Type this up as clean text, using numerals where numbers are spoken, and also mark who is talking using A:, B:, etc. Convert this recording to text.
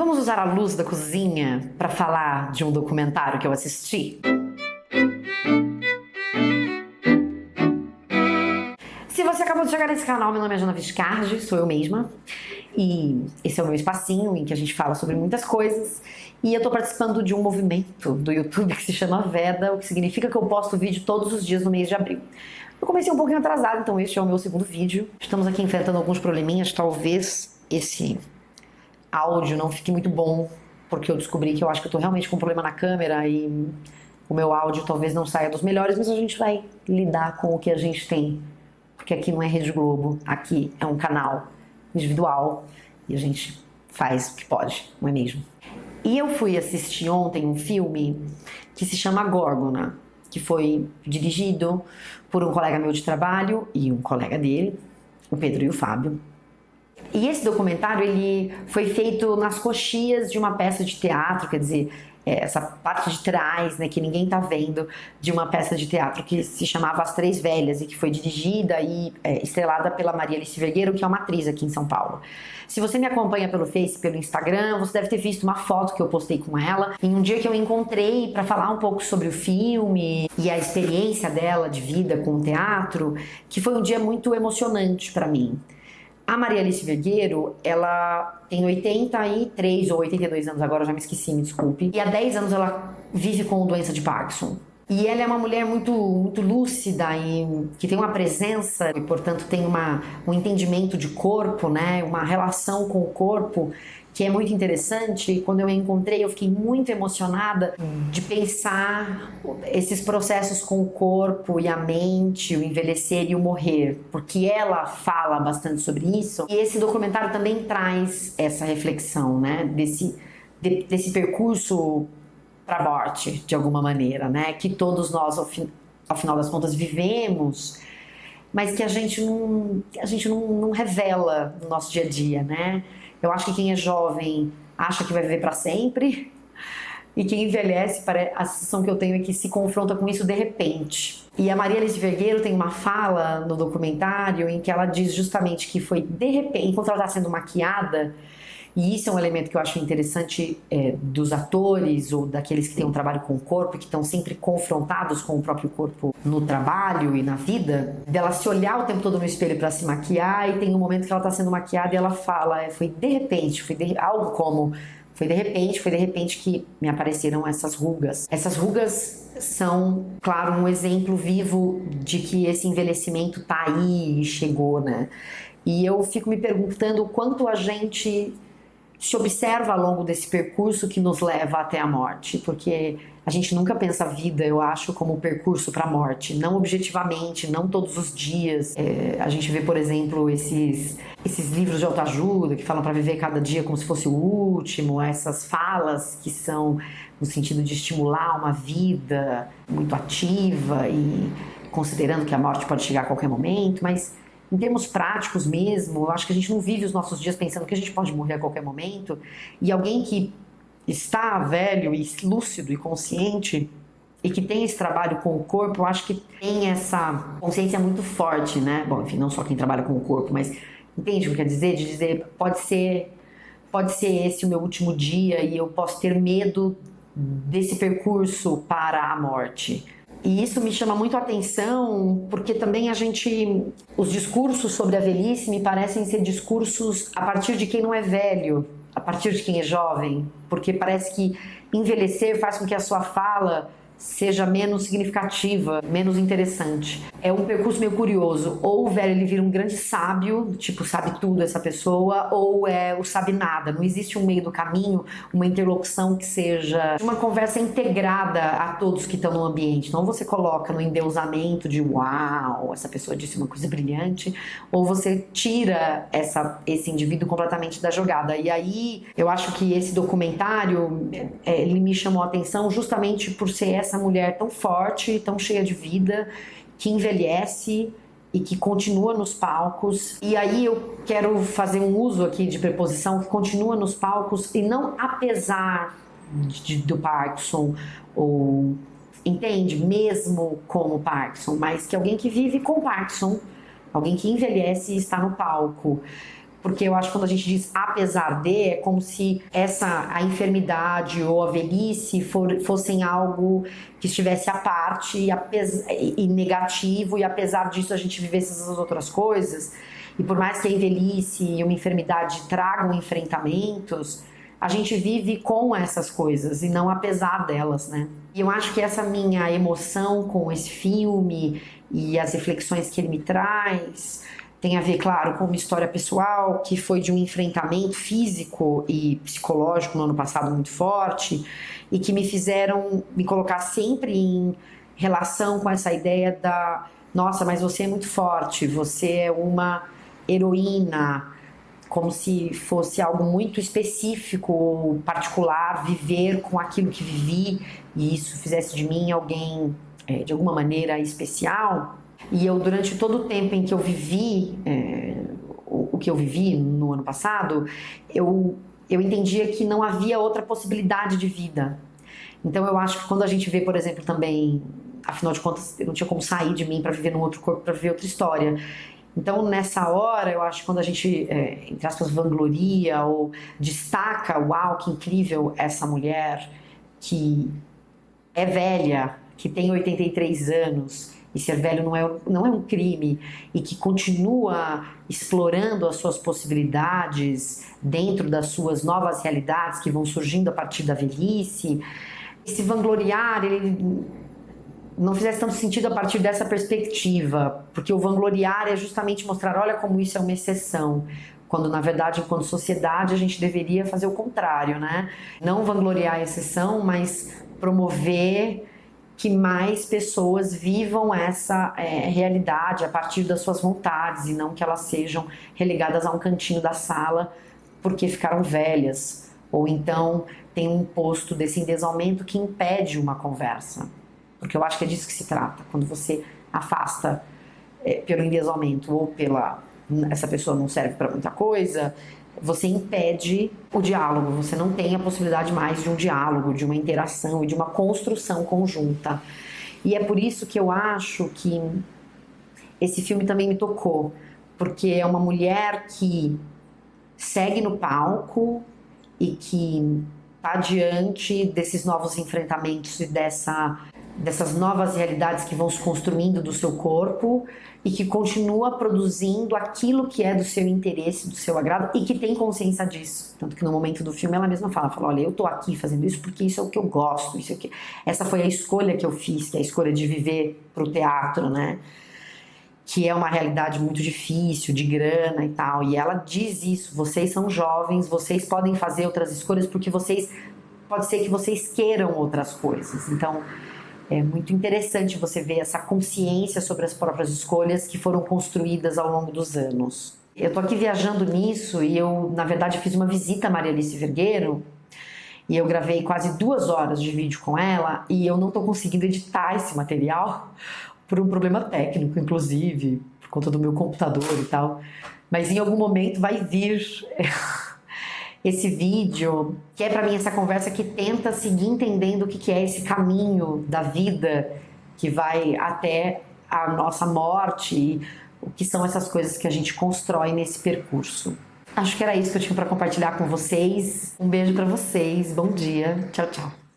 A: Vamos usar a luz da cozinha para falar de um documentário que eu assisti? Se você acabou de chegar nesse canal, meu nome é Jana Viscardi, sou eu mesma. E esse é o meu espacinho em que a gente fala sobre muitas coisas. E eu tô participando de um movimento do YouTube que se chama Veda, o que significa que eu posto vídeo todos os dias no mês de abril. Eu comecei um pouquinho atrasado, então este é o meu segundo vídeo. Estamos aqui enfrentando alguns probleminhas, talvez esse áudio não fique muito bom, porque eu descobri que eu acho que eu tô realmente com um problema na câmera e o meu áudio talvez não saia dos melhores, mas a gente vai lidar com o que a gente tem, porque aqui não é Rede Globo, aqui é um canal individual e a gente faz o que pode, não é mesmo? E eu fui assistir ontem um filme que se chama Górgona, que foi dirigido por um colega meu de trabalho e um colega dele, o Pedro e o Fábio. E esse documentário, ele foi feito nas coxias de uma peça de teatro, quer dizer, essa parte de trás, né, que ninguém tá vendo, de uma peça de teatro que se chamava As Três Velhas e que foi dirigida e estrelada pela Maria Alice Vergueiro, que é uma atriz aqui em São Paulo. Se você me acompanha pelo Face, pelo Instagram, você deve ter visto uma foto que eu postei com ela em um dia que eu encontrei para falar um pouco sobre o filme e a experiência dela de vida com o teatro, que foi um dia muito emocionante para mim. A Maria Alice Vergueiro, ela tem 83 ou 82 anos agora, eu já me esqueci, me desculpe. E há 10 anos ela vive com doença de Parkinson. E ela é uma mulher muito lúcida e que tem uma presença e, portanto, tem um entendimento de corpo, né? Uma relação com o corpo que é muito interessante. E quando eu a encontrei, eu fiquei muito emocionada de pensar esses processos com o corpo e a mente, o envelhecer e o morrer, porque ela fala bastante sobre isso. E esse documentário também traz essa reflexão, né? Desse percurso para a morte, de alguma maneira, né? Que todos nós, ao final das contas, vivemos, mas que a gente não revela no nosso dia a dia, né? Eu acho que quem é jovem acha que vai viver para sempre, e quem envelhece, a sensação que eu tenho é que se confronta com isso de repente. E a Maria Alice Vergueiro tem uma fala no documentário em que ela diz justamente que foi de repente, enquanto ela está sendo maquiada. E isso é um elemento que eu acho interessante dos atores ou daqueles que têm um trabalho com o corpo, que estão sempre confrontados com o próprio corpo no trabalho e na vida, dela se olhar o tempo todo no espelho para se maquiar, e tem um momento que ela está sendo maquiada e ela fala, foi de repente, algo como, foi de repente que me apareceram essas rugas. Essas rugas são, claro, um exemplo vivo de que esse envelhecimento tá aí e chegou, né? E eu fico me perguntando o quanto a gente se observa ao longo desse percurso que nos leva até a morte, porque a gente nunca pensa a vida, eu acho, como um percurso para a morte, não objetivamente, não todos os dias. A gente vê, por exemplo, esses livros de autoajuda que falam para viver cada dia como se fosse o último, essas falas que são no sentido de estimular uma vida muito ativa e considerando que a morte pode chegar a qualquer momento, mas em termos práticos mesmo, eu acho que a gente não vive os nossos dias pensando que a gente pode morrer a qualquer momento. E alguém que está velho e lúcido e consciente e que tem esse trabalho com o corpo, eu acho que tem essa consciência muito forte, né? Bom, enfim, não só quem trabalha com o corpo, mas entende o que quer dizer? De dizer, pode ser esse o meu último dia e eu posso ter medo desse percurso para a morte. E isso me chama muito a atenção, porque também os discursos sobre a velhice me parecem ser discursos a partir de quem não é velho, a partir de quem é jovem, porque parece que envelhecer faz com que a sua fala seja menos significativa, menos interessante. É um percurso meio curioso. Ou o velho ele vira um grande sábio, tipo, sabe tudo essa pessoa, ou é o sabe nada. Não existe um meio do caminho, uma interlocução que seja uma conversa integrada a todos que estão no ambiente. Não você coloca no endeusamento de uau, essa pessoa disse uma coisa brilhante, ou você tira esse indivíduo completamente da jogada. E aí, eu acho que esse documentário, ele me chamou a atenção justamente por ser essa mulher tão forte, tão cheia de vida, que envelhece e que continua nos palcos. E aí eu quero fazer um uso aqui de preposição, que continua nos palcos e não apesar do Parkinson, ou entende? Mesmo com o Parkinson, mas que alguém que vive com Parkinson, alguém que envelhece e está no palco, Porque eu acho que quando a gente diz apesar de, é como se a enfermidade ou a velhice fossem algo que estivesse à parte e negativo, e apesar disso a gente vivesse essas outras coisas. E por mais que a velhice e uma enfermidade tragam enfrentamentos, a gente vive com essas coisas e não apesar delas, né? E eu acho que essa minha emoção com esse filme e as reflexões que ele me traz tem a ver, claro, com uma história pessoal que foi de um enfrentamento físico e psicológico no ano passado muito forte e que me fizeram me colocar sempre em relação com essa ideia nossa, mas você é muito forte, você é uma heroína, como se fosse algo muito específico, particular, viver com aquilo que vivi e isso fizesse de mim alguém de alguma maneira especial. E eu, durante todo o tempo em que eu vivi, o que eu vivi no ano passado, eu entendia que não havia outra possibilidade de vida. Então eu acho que quando a gente vê, por exemplo, também, afinal de contas, eu não tinha como sair de mim para viver num outro corpo, para viver outra história. Então, nessa hora, eu acho que quando a gente, entre aspas, vangloria ou destaca, uau, que incrível essa mulher que é velha, que tem 83 anos, e ser velho não é um crime, e que continua explorando as suas possibilidades dentro das suas novas realidades que vão surgindo a partir da velhice. Esse vangloriar, ele não fizesse tanto sentido a partir dessa perspectiva, porque o vangloriar é justamente mostrar, olha como isso é uma exceção, quando na verdade, enquanto sociedade, a gente deveria fazer o contrário, né? Não vangloriar a exceção, mas promover que mais pessoas vivam essa realidade a partir das suas vontades e não que elas sejam relegadas a um cantinho da sala porque ficaram velhas, ou então tem um imposto desse endesamento que impede uma conversa. Porque eu acho que é disso que se trata, quando você afasta pelo endesamento ou essa pessoa não serve para muita coisa, você impede o diálogo, você não tem a possibilidade mais de um diálogo, de uma interação e de uma construção conjunta. E é por isso que eu acho que esse filme também me tocou, porque é uma mulher que segue no palco e que está diante desses novos enfrentamentos e dessas novas realidades que vão se construindo do seu corpo e que continua produzindo aquilo que é do seu interesse, do seu agrado e que tem consciência disso. Tanto que no momento do filme ela mesma fala, olha, eu tô aqui fazendo isso porque isso é o que eu gosto, essa foi a escolha que eu fiz, que é a escolha de viver pro teatro, né? Que é uma realidade muito difícil, de grana e tal. E ela diz isso, vocês são jovens, vocês podem fazer outras escolhas porque pode ser que vocês queiram outras coisas. Então, é muito interessante você ver essa consciência sobre as próprias escolhas que foram construídas ao longo dos anos. Eu tô aqui viajando nisso e eu, na verdade, fiz uma visita a Maria Alice Vergueiro e eu gravei quase 2 horas de vídeo com ela e eu não tô conseguindo editar esse material por um problema técnico, inclusive, por conta do meu computador e tal. Mas em algum momento vai vir esse vídeo, que é para mim essa conversa que tenta seguir entendendo o que é esse caminho da vida que vai até a nossa morte e o que são essas coisas que a gente constrói nesse percurso. Acho que era isso que eu tinha para compartilhar com vocês. Um beijo para vocês, bom dia, tchau, tchau.